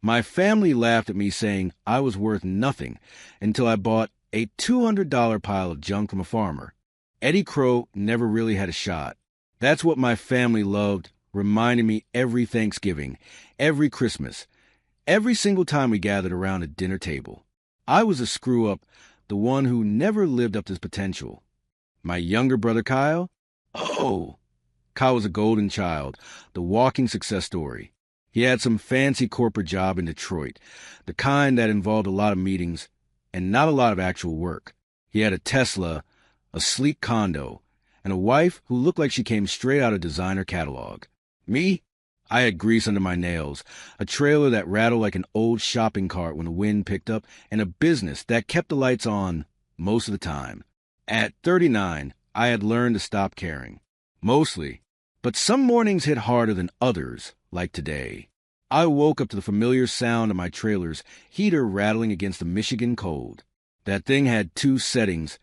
My family laughed at me saying I was worth nothing until I bought a $200 pile of junk from a farmer. Eddie Crow never really had a shot. That's what my family loved, reminding me every Thanksgiving, every Christmas, every single time we gathered around a dinner table. I was a screw-up, the one who never lived up to his potential. My younger brother Kyle? Oh! Kyle was a golden child, the walking success story. He had some fancy corporate job in Detroit, the kind that involved a lot of meetings and not a lot of actual work. He had a Tesla, a sleek condo, and a wife who looked like she came straight out of designer catalog. Me? I had grease under my nails, a trailer that rattled like an old shopping cart when the wind picked up, and a business that kept the lights on most of the time. At 39, I had learned to stop caring. Mostly. But some mornings hit harder than others, like today. I woke up to the familiar sound of my trailer's heater rattling against the Michigan cold. That thing had two settings,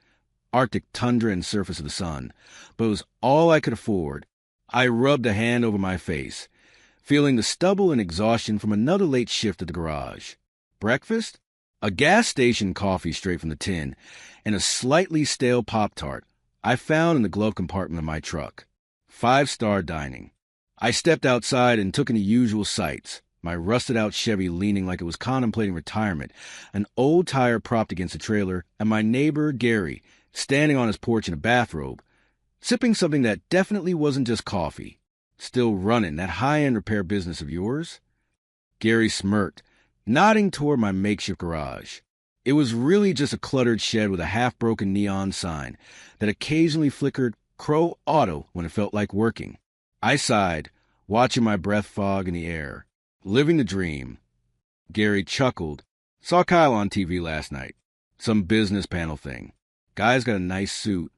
Arctic tundra and surface of the sun, but it was all I could afford. I rubbed a hand over my face, feeling the stubble and exhaustion from another late shift at the garage. Breakfast? A gas station coffee straight from the tin, and a slightly stale Pop-Tart I found in the glove compartment of my truck. 5-star dining. I stepped outside and took in the usual sights, my rusted-out Chevy leaning like it was contemplating retirement, an old tire propped against the trailer, and my neighbor, Gary, standing on his porch in a bathrobe, sipping something that definitely wasn't just coffee. Still running that high-end repair business of yours? Gary smirked, nodding toward my makeshift garage. It was really just a cluttered shed with a half-broken neon sign that occasionally flickered Crow Auto when it felt like working. I sighed, watching my breath fog in the air. Living the dream. Gary chuckled. Saw Kyle on TV last night. Some business panel thing. Guy's got a nice suit.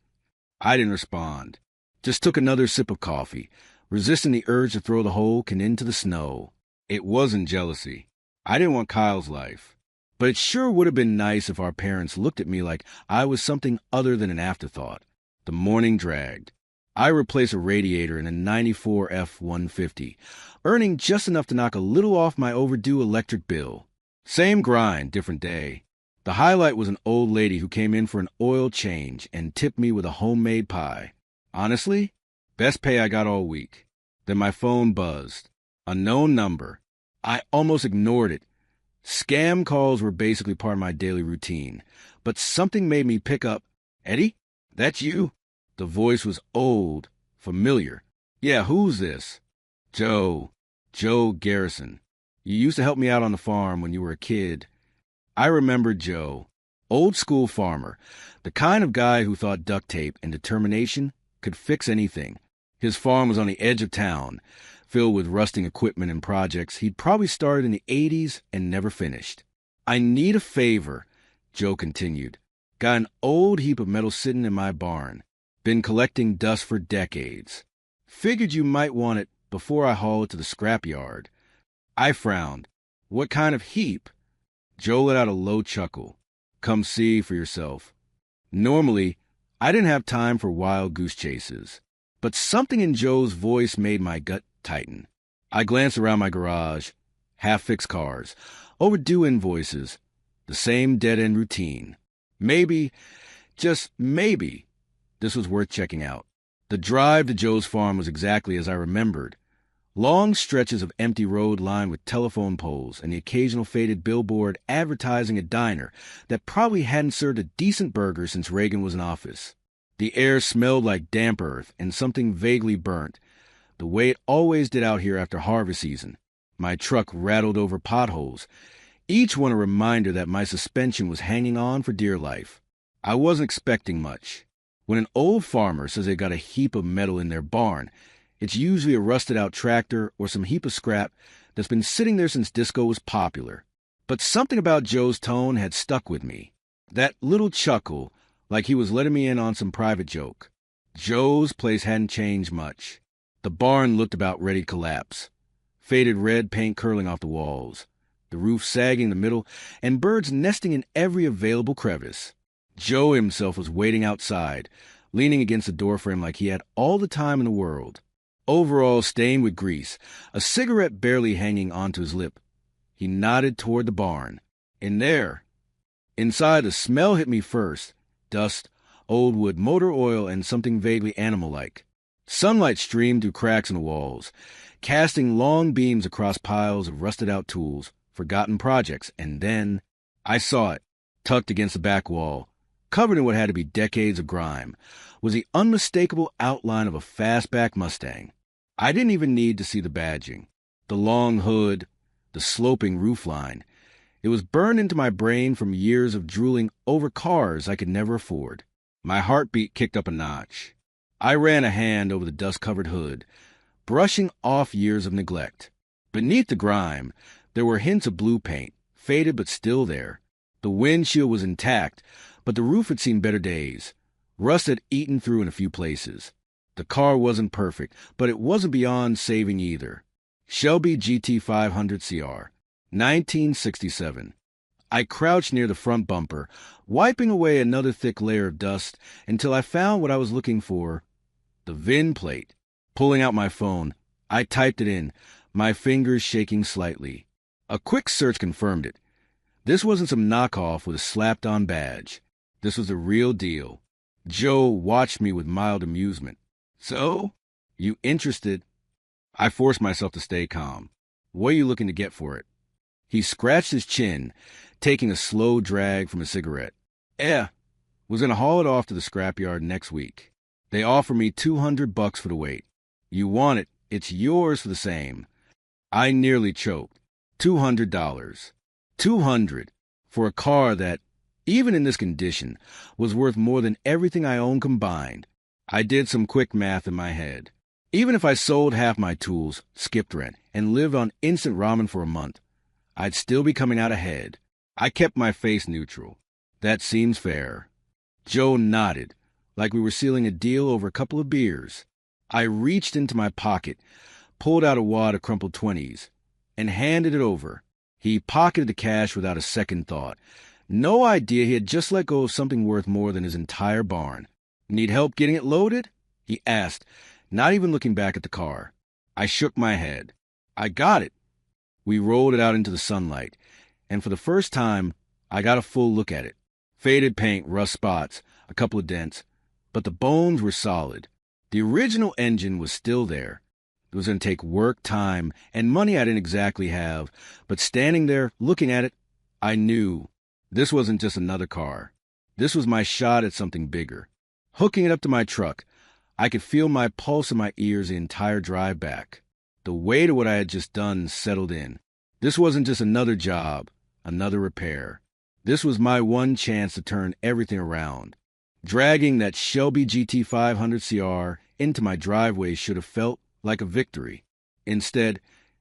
I didn't respond. Just took another sip of coffee, resisting the urge to throw the whole can into the snow. It wasn't jealousy. I didn't want Kyle's life. But it sure would have been nice if our parents looked at me like I was something other than an afterthought. The morning dragged. I replaced a radiator in a 94 F-150, earning just enough to knock a little off my overdue electric bill. Same grind, different day. The highlight was an old lady who came in for an oil change and tipped me with a homemade pie. Honestly, best pay I got all week. Then my phone buzzed. A known number. I almost ignored it. Scam calls were basically part of my daily routine, but something made me pick up. Eddie? That's you? The voice was old, familiar. Yeah, who's this? Joe Garrison. You used to help me out on the farm when you were a kid. I remembered Joe. Old school farmer, the kind of guy who thought duct tape and determination could fix anything. His farm was on the edge of town, filled with rusting equipment and projects he'd probably started in the 80s and never finished. I need a favor, Joe continued. Got an old heap of metal sitting in my barn. Been collecting dust for decades. Figured you might want it before I haul it to the scrapyard. I frowned. What kind of heap? Joe let out a low chuckle. Come see for yourself. Normally, I didn't have time for wild goose chases, but something in Joe's voice made my gut tighten. I glanced around my garage. Half-fixed cars. Overdue invoices. The same dead-end routine. Maybe, just maybe, this was worth checking out. The drive to Joe's farm was exactly as I remembered. Long stretches of empty road lined with telephone poles and the occasional faded billboard advertising a diner that probably hadn't served a decent burger since Reagan was in office. The air smelled like damp earth and something vaguely burnt, the way it always did out here after harvest season. My truck rattled over potholes, each one a reminder that my suspension was hanging on for dear life. I wasn't expecting much. When an old farmer says they got a heap of metal in their barn, it's usually a rusted-out tractor or some heap of scrap that's been sitting there since disco was popular. But something about Joe's tone had stuck with me. That little chuckle, like he was letting me in on some private joke. Joe's place hadn't changed much. The barn looked about ready to collapse. Faded red paint curling off the walls, the roof sagging in the middle, and birds nesting in every available crevice. Joe himself was waiting outside, leaning against the doorframe like he had all the time in the world. Overalls stained with grease, a cigarette barely hanging onto his lip. He nodded toward the barn. In there. Inside, the smell hit me first. Dust, old wood, motor oil, and something vaguely animal-like. Sunlight streamed through cracks in the walls, casting long beams across piles of rusted-out tools, forgotten projects, and then I saw it, tucked against the back wall, covered in what had to be decades of grime, was the unmistakable outline of a fastback Mustang. I didn't even need to see the badging, the long hood, the sloping roofline. It was burned into my brain from years of drooling over cars I could never afford. My heartbeat kicked up a notch. I ran a hand over the dust-covered hood, brushing off years of neglect. Beneath the grime, there were hints of blue paint, faded but still there. The windshield was intact, but the roof had seen better days. Rust had eaten through in a few places. The car wasn't perfect, but it wasn't beyond saving either. Shelby GT 500 CR, 1967. I crouched near the front bumper, wiping away another thick layer of dust until I found what I was looking for, the VIN plate. Pulling out my phone, I typed it in, my fingers shaking slightly. A quick search confirmed it. This wasn't some knockoff with a slapped-on badge. This was the real deal. Joe watched me with mild amusement. So? You interested? I forced myself to stay calm. What are you looking to get for it? He scratched his chin, taking a slow drag from a cigarette. Was gonna haul it off to the scrapyard next week. They offer me $200 for the weight. You want it, it's yours for the same. I nearly choked. $200. $200 for a car that, even in this condition, was worth more than everything I own combined. I did some quick math in my head. Even if I sold half my tools, skipped rent, and lived on instant ramen for a month, I'd still be coming out ahead. I kept my face neutral. That seems fair. Joe nodded, like we were sealing a deal over a couple of beers. I reached into my pocket, pulled out a wad of crumpled 20s, and handed it over. He pocketed the cash without a second thought. No idea he had just let go of something worth more than his entire barn. Need help getting it loaded? He asked, not even looking back at the car. I shook my head. I got it. We rolled it out into the sunlight, and for the first time, I got a full look at it. Faded paint, rust spots, a couple of dents, but the bones were solid. The original engine was still there. It was going to take work, time, and money I didn't exactly have, but standing there, looking at it, I knew this wasn't just another car. This was my shot at something bigger. Hooking it up to my truck, I could feel my pulse in my ears the entire drive back. The weight of what I had just done settled in. This wasn't just another job, another repair. This was my one chance to turn everything around. Dragging that Shelby GT 500 CR into my driveway should have felt like a victory. Instead,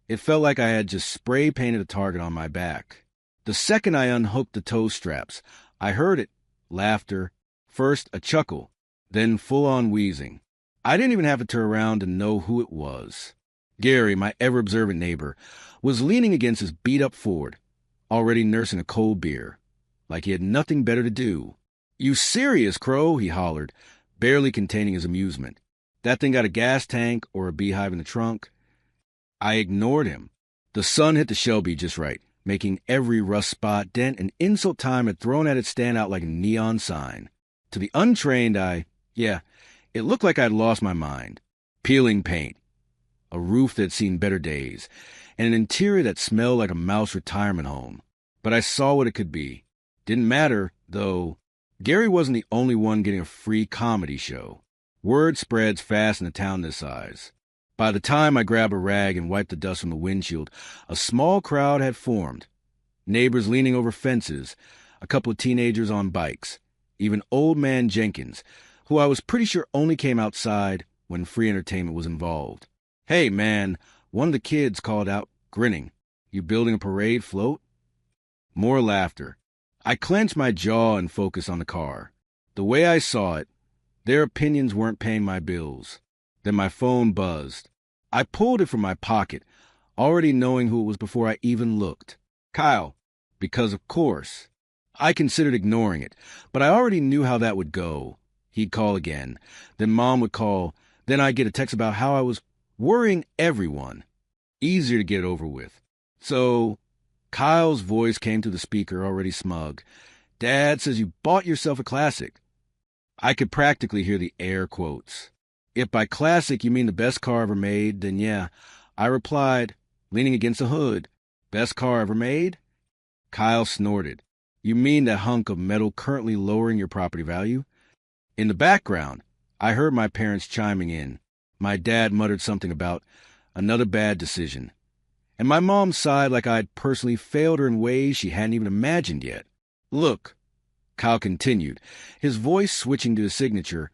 it felt like I had just spray-painted a target on my back. The second I unhooked the tow straps, I heard it. Laughter. First, a chuckle. Then full-on wheezing. I didn't even have to turn around to know who it was. Gary, my ever-observant neighbor, was leaning against his beat-up Ford, already nursing a cold beer, like he had nothing better to do. "You serious, Crow?" he hollered, barely containing his amusement. "That thing got a gas tank or a beehive in the trunk?" I ignored him. The sun hit the Shelby just right, making every rust spot, dent, and insult time had thrown at it stand out like a neon sign. To the untrained eye, it looked like I'd lost my mind. Peeling paint, a roof that had seen better days, and an interior that smelled like a mouse retirement home. But I saw what it could be. Didn't matter, though. Gary wasn't the only one getting a free comedy show. Word spreads fast in a town this size. By the time I grabbed a rag and wiped the dust from the windshield, a small crowd had formed. Neighbors leaning over fences, a couple of teenagers on bikes, even old man Jenkins, who I was pretty sure only came outside when free entertainment was involved. "Hey, man," one of the kids called out, grinning. "You building a parade float?" More laughter. I clenched my jaw and focused on the car. The way I saw it, their opinions weren't paying my bills. Then my phone buzzed. I pulled it from my pocket, already knowing who it was before I even looked. Kyle. Because, of course. I considered ignoring it, but I already knew how that would go. He'd call again. Then Mom would call. Then I'd get a text about how I was worrying everyone. Easier to get over with. So, Kyle's voice came through the speaker, already smug. Dad says you bought yourself a classic. I could practically hear the air quotes. If by classic you mean the best car ever made, then yeah. I replied, leaning against the hood. Best car ever made? Kyle snorted. You mean that hunk of metal currently lowering your property value? In the background, I heard my parents chiming in. My dad muttered something about another bad decision. And my mom sighed like I'd personally failed her in ways she hadn't even imagined yet. Look, Kyle continued, his voice switching to his signature,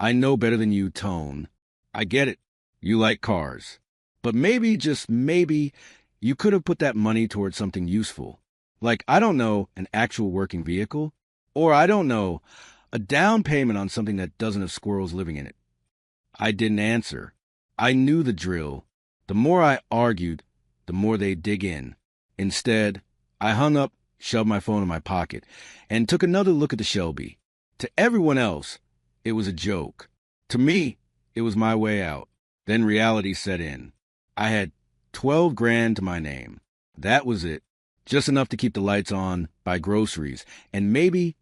I know better than you tone. I get it. You like cars. But maybe, just maybe, you could have put that money towards something useful. Like, I don't know, an actual working vehicle? Or, I don't know, a down payment on something that doesn't have squirrels living in it. I didn't answer. I knew the drill. The more I argued, the more they'd dig in. Instead, I hung up, shoved my phone in my pocket, and took another look at the Shelby. To everyone else, it was a joke. To me, it was my way out. Then reality set in. I had 12 grand to my name. That was it. Just enough to keep the lights on, buy groceries, and maybe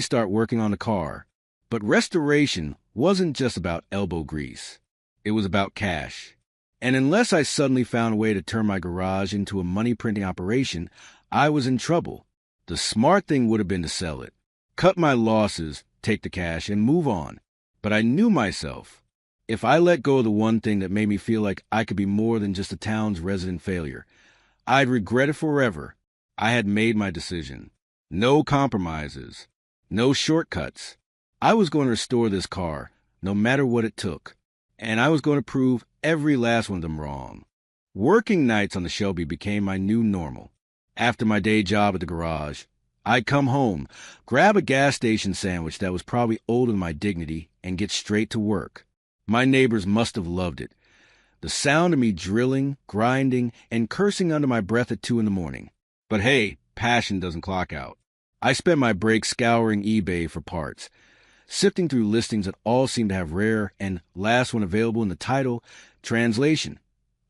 start working on the car. But restoration wasn't just about elbow grease. It was about cash. And unless I suddenly found a way to turn my garage into a money-printing operation, I was in trouble. The smart thing would have been to sell it. Cut my losses, take the cash, and move on. But I knew myself. If I let go of the one thing that made me feel like I could be more than just a town's resident failure, I'd regret it forever. I had made my decision. No compromises. No shortcuts. I was going to restore this car, no matter what it took. And I was going to prove every last one of them wrong. Working nights on the Shelby became my new normal. After my day job at the garage, I'd come home, grab a gas station sandwich that was probably older than my dignity, and get straight to work. My neighbors must have loved it. The sound of me drilling, grinding, and cursing under my breath at 2 a.m. But hey, passion doesn't clock out. I spent my break scouring eBay for parts, sifting through listings that all seemed to have rare and last one available in the title, translation,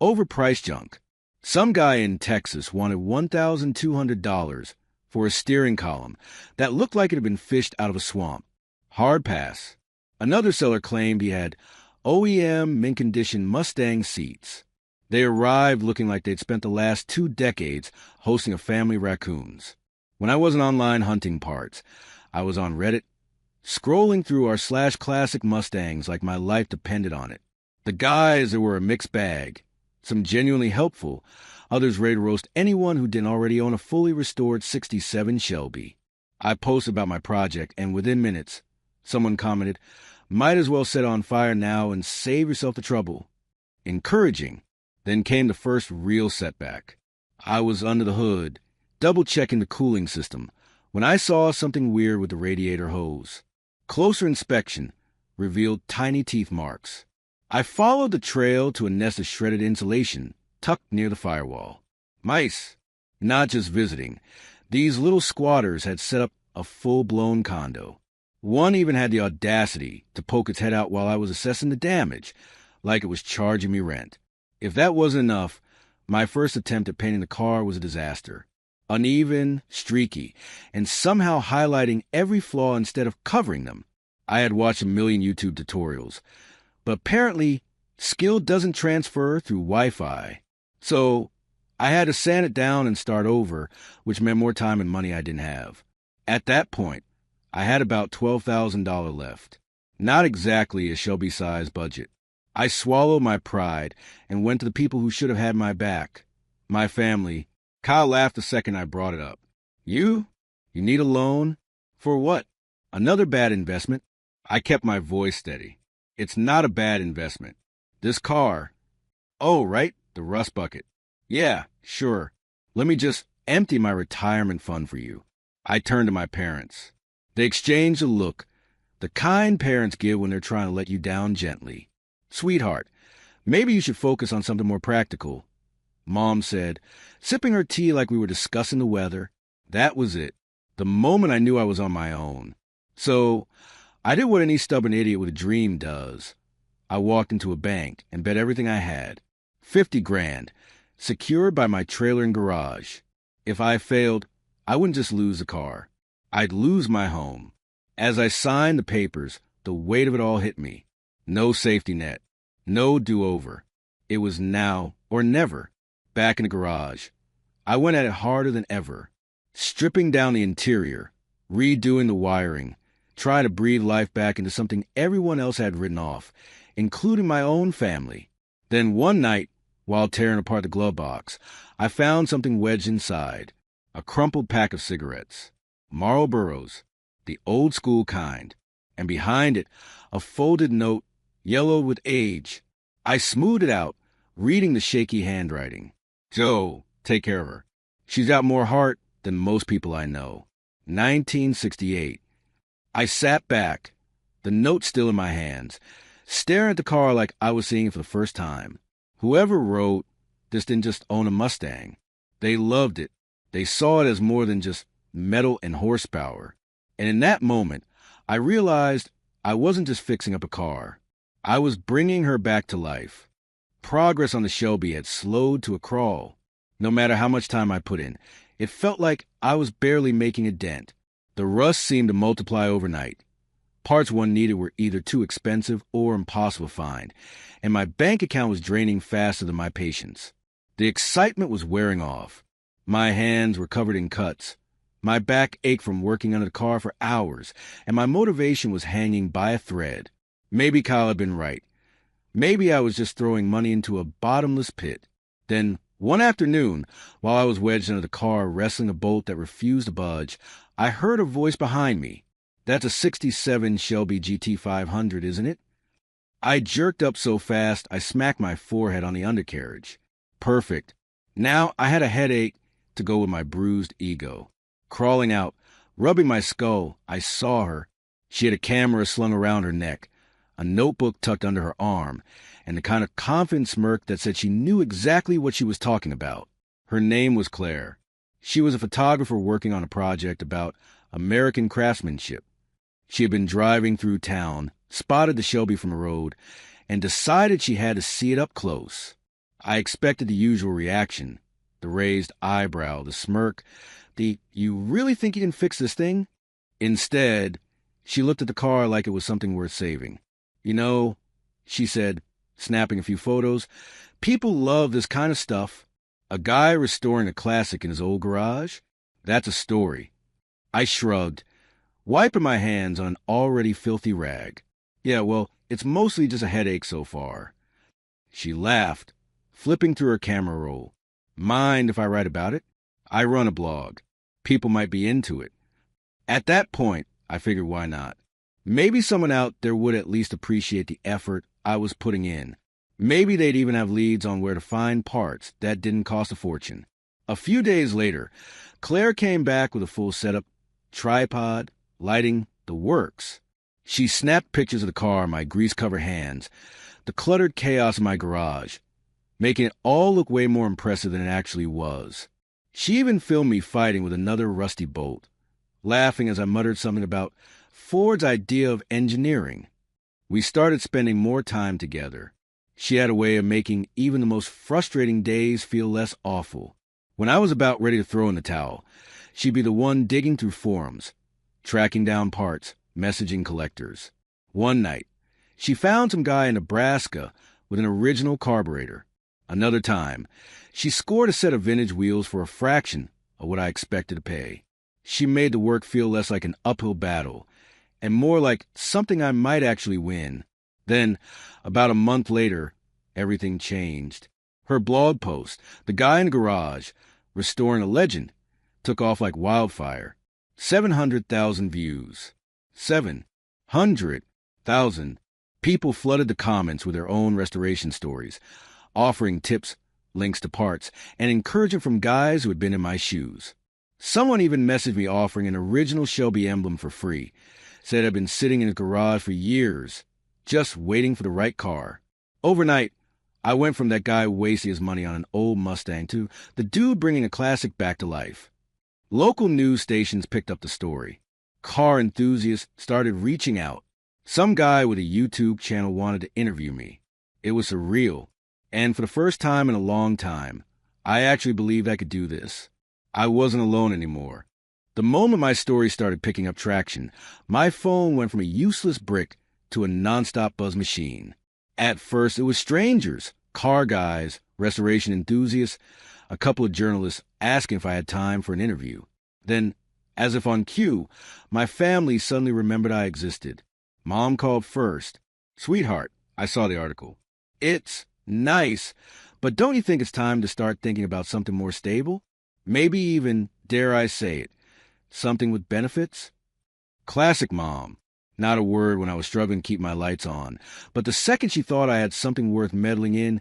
overpriced junk. Some guy in Texas wanted $1,200 for a steering column that looked like it had been fished out of a swamp. Hard pass. Another seller claimed he had OEM mint-condition Mustang seats. They arrived looking like they'd spent the last 2 decades hosting a family of raccoons. When I wasn't online hunting parts, I was on Reddit, scrolling through our /classic Mustangs like my life depended on it. The guys, there were a mixed bag. Some genuinely helpful, others ready to roast anyone who didn't already own a fully restored 67 Shelby. I posted about my project, and within minutes, someone commented, might as well set it on fire now and save yourself the trouble. Encouraging. Then came the first real setback. I was under the hood, double-checking the cooling system, when I saw something weird with the radiator hose. Closer inspection revealed tiny teeth marks. I followed the trail to a nest of shredded insulation tucked near the firewall. Mice. Not just visiting. These little squatters had set up a full-blown condo. One even had the audacity to poke its head out while I was assessing the damage, like it was charging me rent. If that wasn't enough, my first attempt at painting the car was a disaster. Uneven, streaky, and somehow highlighting every flaw instead of covering them. I had watched a million YouTube tutorials, but apparently skill doesn't transfer through Wi-Fi. So I had to sand it down and start over, which meant more time and money I didn't have. At that point, I had about $12,000 left. Not exactly a Shelby-sized budget. I swallowed my pride and went to the people who should have had my back. My family. Kyle laughed the second I brought it up. You? You need a loan? For what? Another bad investment? I kept my voice steady. It's not a bad investment. This car. Oh, right, the rust bucket. Yeah, sure. Let me just empty my retirement fund for you. I turned to my parents. They exchanged a look, the kind parents give when they're trying to let you down gently. Sweetheart, maybe you should focus on something more practical. Mom said, sipping her tea like we were discussing the weather. That was it. The moment I knew I was on my own. So I did what any stubborn idiot with a dream does. I walked into a bank and bet everything I had. 50 grand, secured by my trailer and garage. If I failed, I wouldn't just lose the car. I'd lose my home. As I signed the papers, the weight of it all hit me. No safety net. No do-over. It was now or never. Back in the garage. I went at it harder than ever. Stripping down the interior. Redoing the wiring. Trying to breathe life back into something everyone else had written off, including my own family. Then one night, while tearing apart the glove box, I found something wedged inside. A crumpled pack of cigarettes. Marlboros. The old school kind. And behind it, a folded note, yellowed with age. I smoothed it out, reading the shaky handwriting. Joe, take care of her. She's got more heart than most people I know. 1968. I sat back, the note still in my hands, staring at the car like I was seeing it for the first time. Whoever wrote this didn't just own a Mustang. They loved it. They saw it as more than just metal and horsepower. And in that moment, I realized I wasn't just fixing up a car. I was bringing her back to life. Progress on the Shelby had slowed to a crawl. No matter how much time I put in, it felt like I was barely making a dent. The rust seemed to multiply overnight. Parts one needed were either too expensive or impossible to find, and my bank account was draining faster than my patience. The excitement was wearing off. My hands were covered in cuts. My back ached from working under the car for hours, and my motivation was hanging by a thread. Maybe Kyle had been right. Maybe I was just throwing money into a bottomless pit. Then, one afternoon, while I was wedged under the car wrestling a bolt that refused to budge, I heard a voice behind me. That's a 67 Shelby GT500, isn't it? I jerked up so fast I smacked my forehead on the undercarriage. Perfect. Now I had a headache to go with my bruised ego. Crawling out, rubbing my skull, I saw her. She had a camera slung around her neck, a notebook tucked under her arm, and the kind of confident smirk that said she knew exactly what she was talking about. Her name was Claire. She was a photographer working on a project about American craftsmanship. She had been driving through town, spotted the Shelby from the road, and decided she had to see it up close. I expected the usual reaction, the raised eyebrow, the smirk, the "you really think you can fix this thing?" Instead, she looked at the car like it was something worth saving. "You know," she said, snapping a few photos, "people love this kind of stuff. A guy restoring a classic in his old garage? That's a story." I shrugged, wiping my hands on an already filthy rag. "Yeah, well, it's mostly just a headache so far." She laughed, flipping through her camera roll. "Mind if I write about it? I run a blog. People might be into it." At that point, I figured why not? Maybe someone out there would at least appreciate the effort I was putting in. Maybe they'd even have leads on where to find parts that didn't cost a fortune. A few days later, Claire came back with a full setup, tripod, lighting, the works. She snapped pictures of the car on my grease-covered hands, the cluttered chaos in my garage, making it all look way more impressive than it actually was. She even filmed me fighting with another rusty bolt, laughing as I muttered something about Ford's idea of engineering. We started spending more time together. She had a way of making even the most frustrating days feel less awful. When I was about ready to throw in the towel, she'd be the one digging through forums, tracking down parts, messaging collectors. One night, she found some guy in Nebraska with an original carburetor. Another time, she scored a set of vintage wheels for a fraction of what I expected to pay. She made the work feel less like an uphill battle and more like something I might actually win. Then, about a month later, everything changed. Her blog post, "The Guy in the Garage, Restoring a Legend," took off like wildfire. 700,000 views. 700,000. People flooded the comments with their own restoration stories, offering tips, links to parts, and encouragement from guys who had been in my shoes. Someone even messaged me offering an original Shelby emblem for free, said I'd been sitting in his garage for years, just waiting for the right car. Overnight, I went from that guy wasting his money on an old Mustang to the dude bringing a classic back to life. Local news stations picked up the story. Car enthusiasts started reaching out. Some guy with a YouTube channel wanted to interview me. It was surreal. And for the first time in a long time, I actually believed I could do this. I wasn't alone anymore. The moment my story started picking up traction, my phone went from a useless brick to a nonstop buzz machine. At first, it was strangers, car guys, restoration enthusiasts, a couple of journalists asking if I had time for an interview. Then, as if on cue, my family suddenly remembered I existed. Mom called first. "Sweetheart," I saw the article. "It's nice, but don't you think it's time to start thinking about something more stable? Maybe even, dare I say it, something with benefits?" Classic Mom. Not a word when I was struggling to keep my lights on. But the second she thought I had something worth meddling in,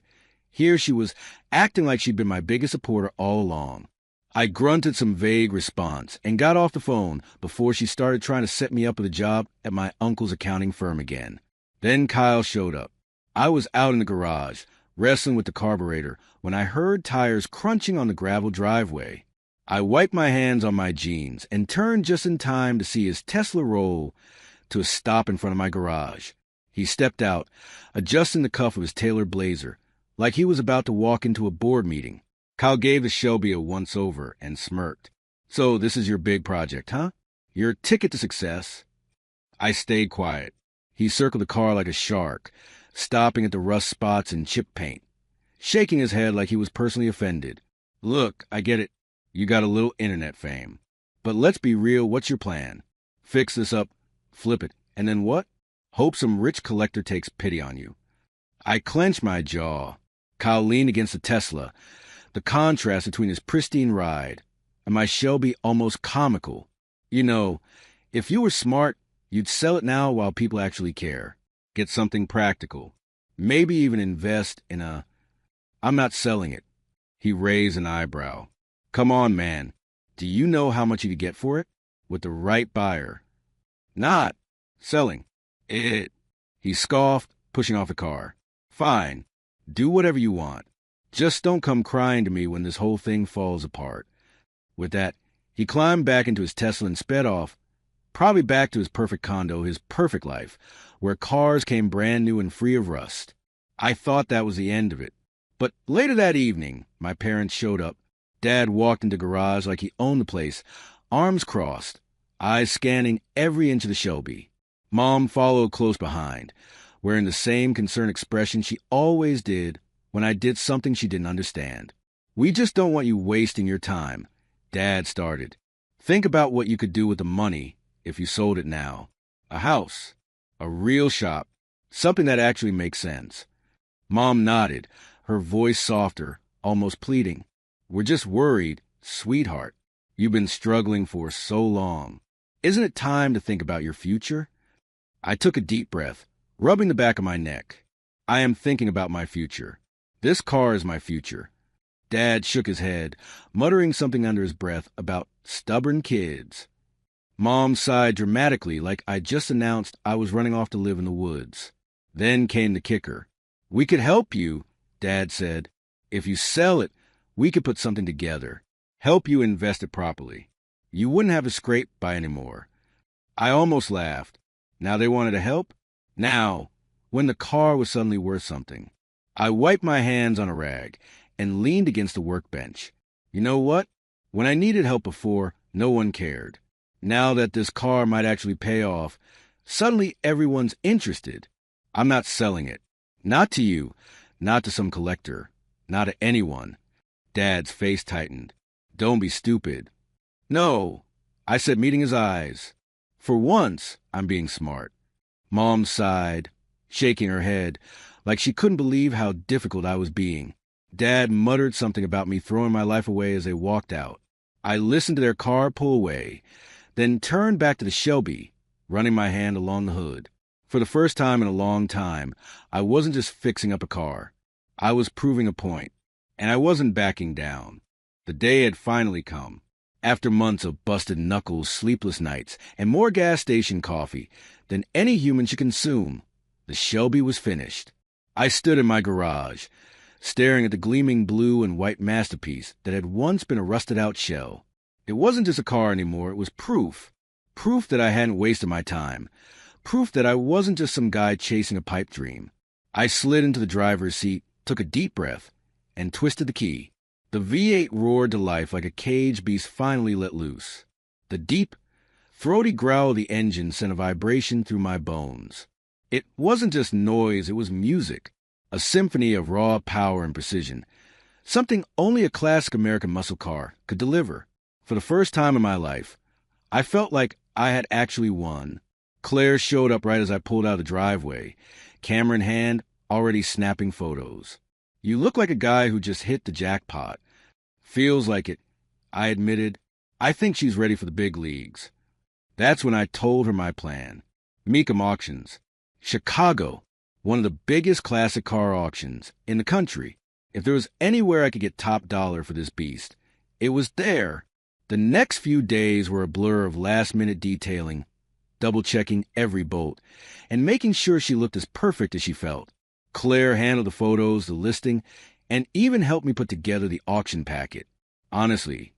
here she was acting like she'd been my biggest supporter all along. I grunted some vague response and got off the phone before she started trying to set me up with a job at my uncle's accounting firm again. Then Kyle showed up. I was out in the garage, wrestling with the carburetor, when I heard tires crunching on the gravel driveway. I wiped my hands on my jeans and turned just in time to see his Tesla roll to a stop in front of my garage. He stepped out, adjusting the cuff of his tailored blazer, like he was about to walk into a board meeting. Kyle gave the Shelby a once-over and smirked. "So this is your big project, huh? Your ticket to success?" I stayed quiet. He circled the car like a shark, stopping at the rust spots and chip paint, shaking his head like he was personally offended. "Look, I get it. You got a little internet fame. But let's be real, what's your plan? Fix this up, flip it, and then what? Hope some rich collector takes pity on you." I clenched my jaw. Kyle leaned against the Tesla, the contrast between his pristine ride and my Shelby almost comical. "You know, if you were smart, you'd sell it now while people actually care. Get something practical. Maybe even invest in a..." "I'm not selling it." He raised an eyebrow. "Come on, man. Do you know how much you could get for it? With the right buyer." "Not selling it." He scoffed, pushing off the car. "Fine. Do whatever you want. Just don't come crying to me when this whole thing falls apart." With that, he climbed back into his Tesla and sped off, probably back to his perfect condo, his perfect life, where cars came brand new and free of rust. I thought that was the end of it. But later that evening, my parents showed up. Dad walked into the garage like he owned the place, arms crossed, eyes scanning every inch of the Shelby. Mom followed close behind, wearing the same concerned expression she always did when I did something she didn't understand. "We just don't want you wasting your time," Dad started. "Think about what you could do with the money if you sold it now. A house, a real shop, something that actually makes sense." Mom nodded, her voice softer, almost pleading. "We're just worried, sweetheart. You've been struggling for so long. Isn't it time to think about your future?" I took a deep breath, rubbing the back of my neck. "I am thinking about my future. This car is my future." Dad shook his head, muttering something under his breath about stubborn kids. Mom sighed dramatically like I just announced I was running off to live in the woods. Then came the kicker. "We could help you," Dad said. "If you sell it, we could put something together. Help you invest it properly. You wouldn't have to scrape by anymore." I almost laughed. Now they wanted to help? Now, when the car was suddenly worth something. I wiped my hands on a rag and leaned against the workbench. You know what? When I needed help before, no one cared. Now that this car might actually pay off, suddenly everyone's interested. I'm not selling it. Not to you. Not to some collector. Not to anyone. Dad's face tightened. "Don't be stupid." "No," I said, meeting his eyes. "For once, I'm being smart." Mom sighed, shaking her head, like she couldn't believe how difficult I was being. Dad muttered something about me throwing my life away as they walked out. I listened to their car pull away, then turned back to the Shelby, running my hand along the hood. For the first time in a long time, I wasn't just fixing up a car. I was proving a point, and I wasn't backing down. The day had finally come. After months of busted knuckles, sleepless nights, and more gas station coffee than any human should consume, the Shelby was finished. I stood in my garage, staring at the gleaming blue and white masterpiece that had once been a rusted-out shell. It wasn't just a car anymore, it was proof. Proof that I hadn't wasted my time. Proof that I wasn't just some guy chasing a pipe dream. I slid into the driver's seat, took a deep breath, and twisted the key. The V8 roared to life like a caged beast finally let loose. The deep, throaty growl of the engine sent a vibration through my bones. It wasn't just noise, it was music, a symphony of raw power and precision, something only a classic American muscle car could deliver. For the first time in my life, I felt like I had actually won. Claire showed up right as I pulled out of the driveway, camera in hand, already snapping photos. "You look like a guy who just hit the jackpot." "Feels like it," I admitted. "I think she's ready for the big leagues." That's when I told her my plan. Mecum Auctions. Chicago, one of the biggest classic car auctions in the country. If there was anywhere I could get top dollar for this beast, it was there. The next few days were a blur of last-minute detailing, double-checking every bolt, and making sure she looked as perfect as she felt. Claire handled the photos, the listing, and even helped me put together the auction packet. Honestly,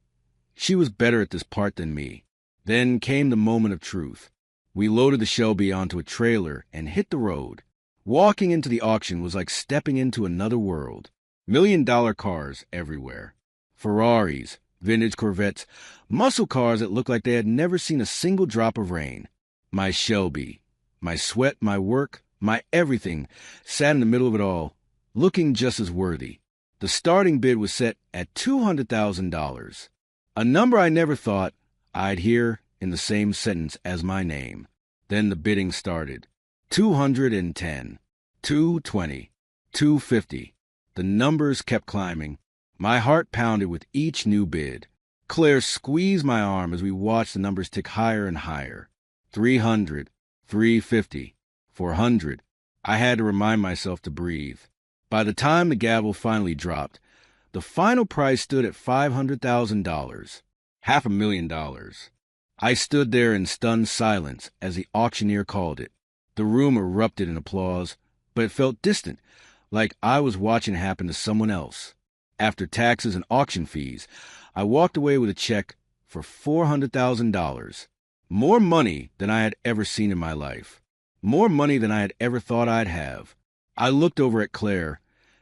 she was better at this part than me. Then came the moment of truth. We loaded the Shelby onto a trailer and hit the road. Walking into the auction was like stepping into another world. $1 million cars everywhere. Ferraris, vintage Corvettes, muscle cars that looked like they had never seen a single drop of rain. My Shelby, my sweat, my work, my everything, sat in the middle of it all, looking just as worthy. The starting bid was set at $200,000, a number I never thought I'd hear in the same sentence as my name. Then the bidding started. 210, 220, 250. The numbers kept climbing. My heart pounded with each new bid. Claire squeezed my arm as we watched the numbers tick higher and higher. 300, 350, 400. I had to remind myself to breathe. By the time the gavel finally dropped, the final price stood at $500,000. $500,000. I stood there in stunned silence as the auctioneer called it. The room erupted in applause, but it felt distant, like I was watching it happen to someone else. After taxes and auction fees, I walked away with a check for $400,000. More money than I had ever seen in my life. More money than I had ever thought I'd have. I looked over at Claire,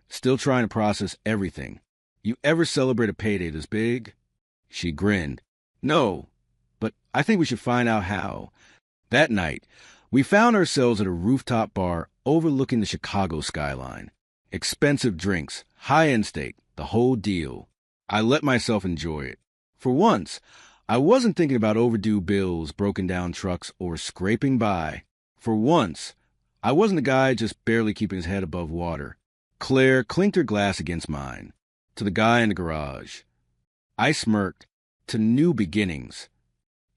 still trying to process everything. "You ever celebrate a payday this big?" She grinned. "No, but I think we should find out how." That night, we found ourselves at a rooftop bar overlooking the Chicago skyline. Expensive drinks, high-end steak, the whole deal. I let myself enjoy it. For once, I wasn't thinking about overdue bills, broken down trucks, or scraping by. For once, I wasn't the guy just barely keeping his head above water. Claire clinked her glass against mine. To the guy in the garage. I smirked. To new beginnings.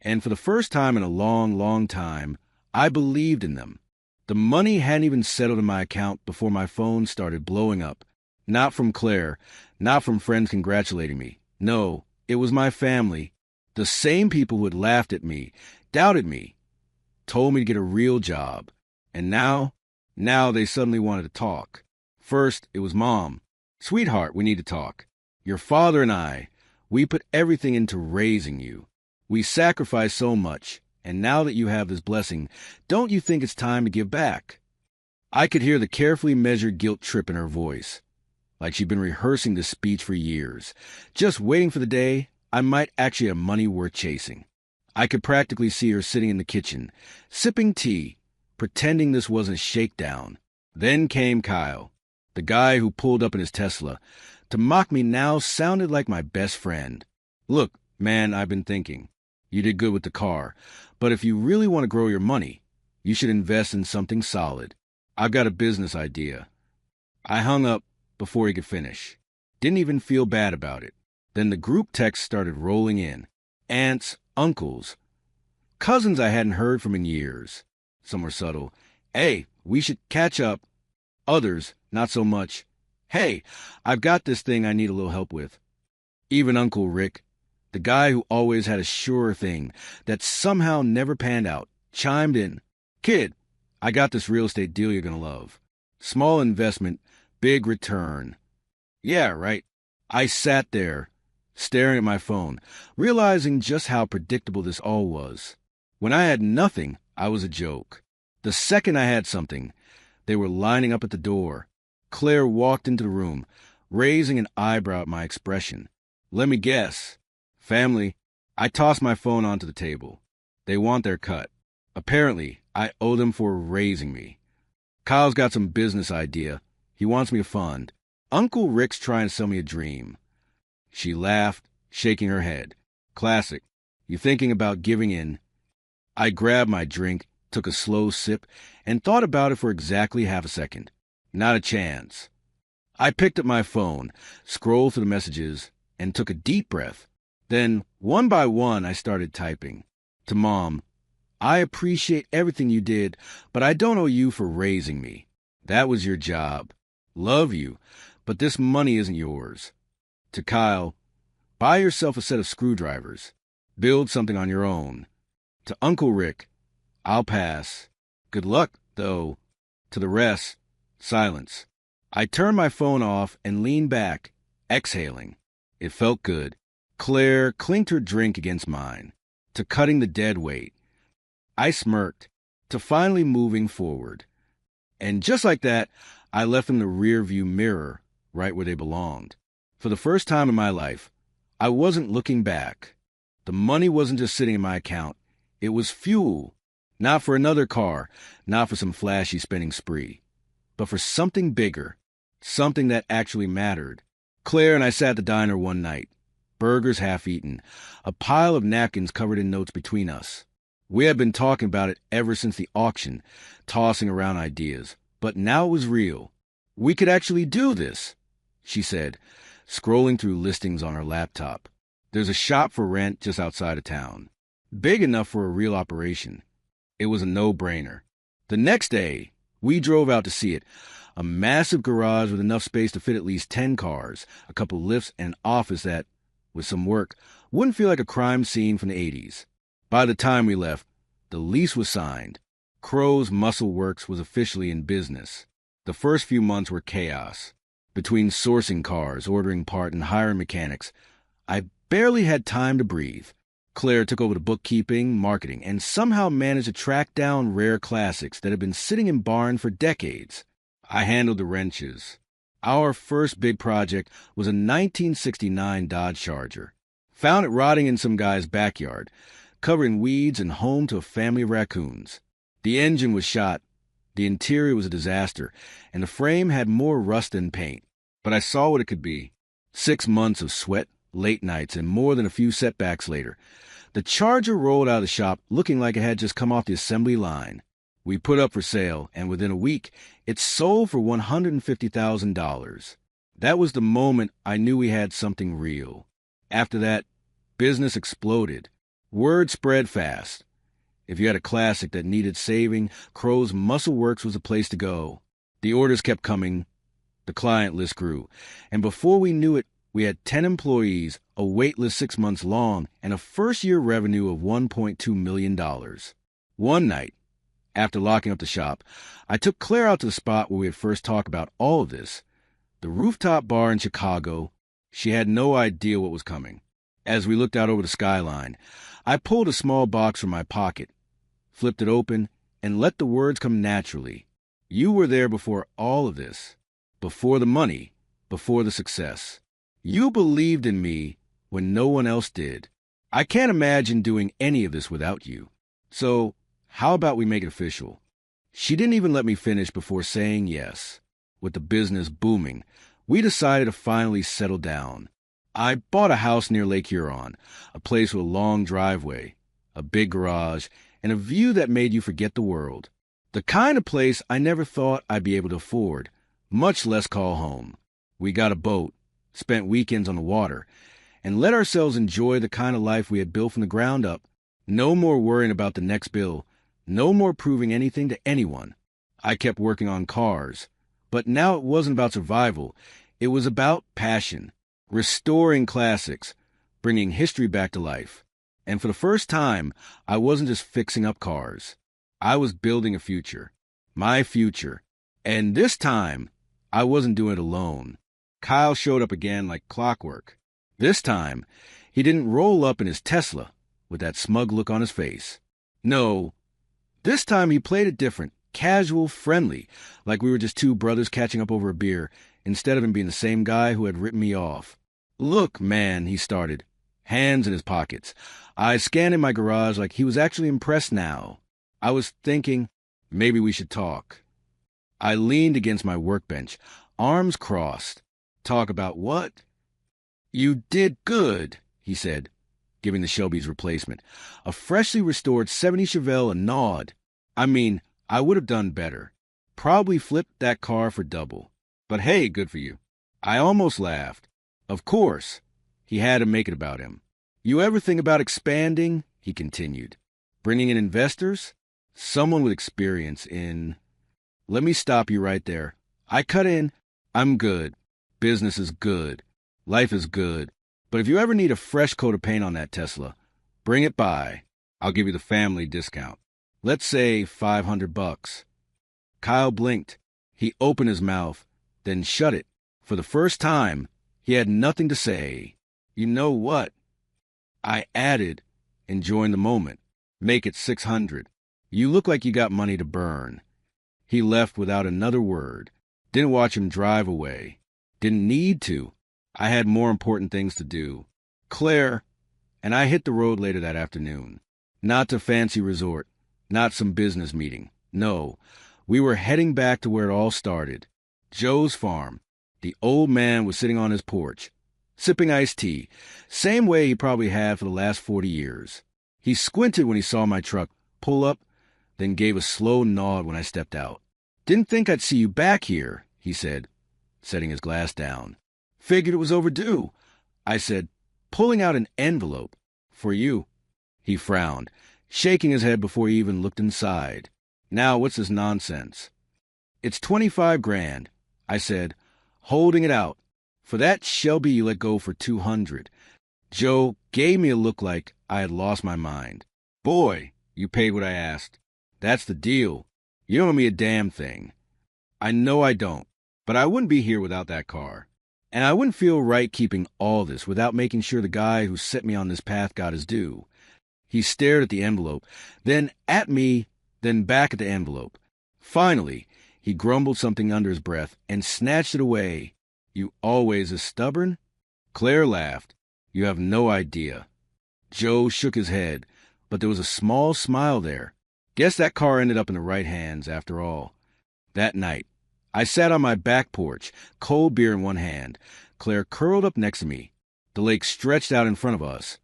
And for the first time in a long, long time, I believed in them. The money hadn't even settled in my account before my phone started blowing up. Not from Claire, not from friends congratulating me. No, it was my family. The same people who had laughed at me, doubted me, told me to get a real job. And now they suddenly wanted to talk. First, it was Mom. "Sweetheart, we need to talk. Your father and I, we put everything into raising you. We sacrificed so much, and now that you have this blessing, don't you think it's time to give back?" I could hear the carefully measured guilt trip in her voice, like she'd been rehearsing this speech for years, just waiting for the day I might actually have money worth chasing. I could practically see her sitting in the kitchen, sipping tea, pretending this wasn't a shakedown. Then came Kyle, the guy who pulled up in his Tesla. To mock me now sounded like my best friend. "Look, man, I've been thinking. You did good with the car, but if you really want to grow your money, you should invest in something solid. I've got a business idea." I hung up before he could finish. Didn't even feel bad about it. Then the group text started rolling in. Aunts, uncles, cousins I hadn't heard from in years. Some were subtle. "Hey, we should catch up." Others, not so much. "Hey, I've got this thing I need a little help with." Even Uncle Rick, the guy who always had a sure thing that somehow never panned out, chimed in. "Kid, I got this real estate deal you're going to love. Small investment, big return." "Yeah, right." I sat there, staring at my phone, realizing just how predictable this all was. When I had nothing, I was a joke. The second I had something, they were lining up at the door. Claire walked into the room, raising an eyebrow at my expression. Let me guess. Family. I tossed my phone onto the table. They want their cut. Apparently, I owe them for raising me. Kyle's got some business idea. He wants me to fund. Uncle Rick's trying to sell me a dream. She laughed, shaking her head. Classic. You thinking about giving in? I grabbed my drink, took a slow sip, and thought about it for exactly half a second. Not a chance. I picked up my phone, scrolled through the messages, and took a deep breath. Then, one by one, I started typing. To Mom, I appreciate everything you did, but I don't owe you for raising me. That was your job. Love you, but this money isn't yours. To Kyle, buy yourself a set of screwdrivers. Build something on your own. To Uncle Rick, I'll pass. Good luck, though. To the rest, silence. I turned my phone off and leaned back, exhaling. It felt good. Claire clinked her drink against mine. To cutting the dead weight. I smirked. To finally moving forward. And just like that, I left them the rear-view mirror, right where they belonged. For the first time in my life, I wasn't looking back. The money wasn't just sitting in my account. It was fuel. Not for another car, not for some flashy spending spree, but for something bigger, something that actually mattered. Claire and I sat at the diner one night, burgers half-eaten, a pile of napkins covered in notes between us. We had been talking about it ever since the auction, tossing around ideas, but now it was real. We could actually do this, she said, scrolling through listings on her laptop. There's a shop for rent just outside of town. Big enough for a real operation. It was a no-brainer. The next day, we drove out to see it. A massive garage with enough space to fit at least 10 cars, a couple lifts, and an office that, with some work, wouldn't feel like a crime scene from the 80s. By the time we left, the lease was signed. Crow's Muscle Works was officially in business. The first few months were chaos. Between sourcing cars, ordering parts, and hiring mechanics, I barely had time to breathe. Claire took over the bookkeeping, marketing, and somehow managed to track down rare classics that had been sitting in barn for decades. I handled the wrenches. Our first big project was a 1969 Dodge Charger. Found it rotting in some guy's backyard, covered in weeds and home to a family of raccoons. The engine was shot, the interior was a disaster, and the frame had more rust than paint. But I saw what it could be. 6 months of sweat, late nights, and more than a few setbacks later, the Charger rolled out of the shop looking like it had just come off the assembly line. We put up for sale, and within a week, it sold for $150,000. That was the moment I knew we had something real. After that, business exploded. Word spread fast. If you had a classic that needed saving, Crow's Muscle Works was the place to go. The orders kept coming. The client list grew. And before we knew it, we had 10 employees, a wait list 6 months long, and a first-year revenue of $1.2 million. One night, after locking up the shop, I took Claire out to the spot where we had first talked about all of this, the rooftop bar in Chicago. She had no idea what was coming. As we looked out over the skyline, I pulled a small box from my pocket, flipped it open, and let the words come naturally. You were there before all of this, before the money, before the success. You believed in me when no one else did. I can't imagine doing any of this without you. So, how about we make it official? She didn't even let me finish before saying yes. With the business booming, we decided to finally settle down. I bought a house near Lake Huron, a place with a long driveway, a big garage, and a view that made you forget the world. The kind of place I never thought I'd be able to afford, much less call home. We got a boat, spent weekends on the water, and let ourselves enjoy the kind of life we had built from the ground up. No more worrying about the next bill, no more proving anything to anyone. I kept working on cars, but now it wasn't about survival. It was about passion, restoring classics, bringing history back to life. And for the first time, I wasn't just fixing up cars. I was building a future, my future. And this time, I wasn't doing it alone. Kyle showed up again like clockwork. This time, he didn't roll up in his Tesla with that smug look on his face. No, this time he played it different, casual, friendly, like we were just two brothers catching up over a beer. instead of him being the same guy who had written me off. "Look, man," he started, hands in his pockets. I scanned in my garage like he was actually impressed now. I was thinking, maybe we should talk. I leaned against my workbench, arms crossed. "Talk about what?" "You did good," he said, giving the Shelby's replacement. A freshly restored 70 Chevelle a nod. I mean, I would have done better. Probably flipped that car for double. But hey, good for you. I almost laughed. Of course. He had to make it about him. "You ever think about expanding?" he continued. "Bringing in investors? Someone with experience in..." Let me stop you right there. I cut in. I'm good. Business is good. Life is good. But if you ever need a fresh coat of paint on that Tesla, bring it by. I'll give you the family discount. Let's say $500. Kyle blinked. He opened his mouth, then shut it. For the first time, he had nothing to say. "You know what?" I added, enjoying the moment. "Make it 600. You look like you got money to burn." He left without another word. Didn't watch him drive away. Didn't need to. I had more important things to do. Claire and I hit the road later that afternoon. Not to fancy resort, not some business meeting. No, we were heading back to where it all started. Joe's farm. The old man was sitting on his porch, sipping iced tea, same way he probably had for the last 40 years. He squinted when he saw my truck pull up, then gave a slow nod when I stepped out. "Didn't think I'd see you back here," he said, setting his glass down. "Figured it was overdue," I said, pulling out an envelope. "For you." He frowned, shaking his head before he even looked inside. "Now, what's this nonsense?" "It's 25 grand, I said, holding it out. "For that Shelby you let go for 200. Joe gave me a look like I had lost my mind. "Boy, you paid what I asked. That's the deal. You don't owe me a damn thing." "I know I don't, but I wouldn't be here without that car. And I wouldn't feel right keeping all this without making sure the guy who set me on this path got his due." He stared at the envelope, then at me, then back at the envelope. Finally, he grumbled something under his breath and snatched it away. "You always as stubborn?" Claire laughed. "You have no idea." Joe shook his head, but there was a small smile there. Guess that car ended up in the right hands after all. That night, I sat on my back porch, cold beer in one hand, Claire curled up next to me. The lake stretched out in front of us,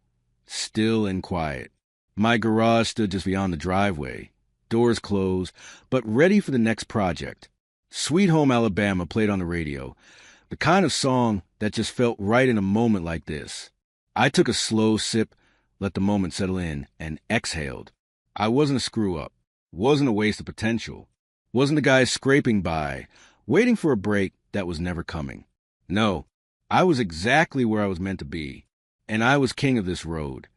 still and quiet. My garage stood just beyond the driveway, doors closed, but ready for the next project. Sweet Home Alabama played on the radio, the kind of song that just felt right in a moment like this. I took a slow sip, let the moment settle in, and exhaled. I wasn't a screw-up, wasn't a waste of potential, wasn't a guy scraping by, waiting for a break that was never coming. No, I was exactly where I was meant to be, and I was king of this road.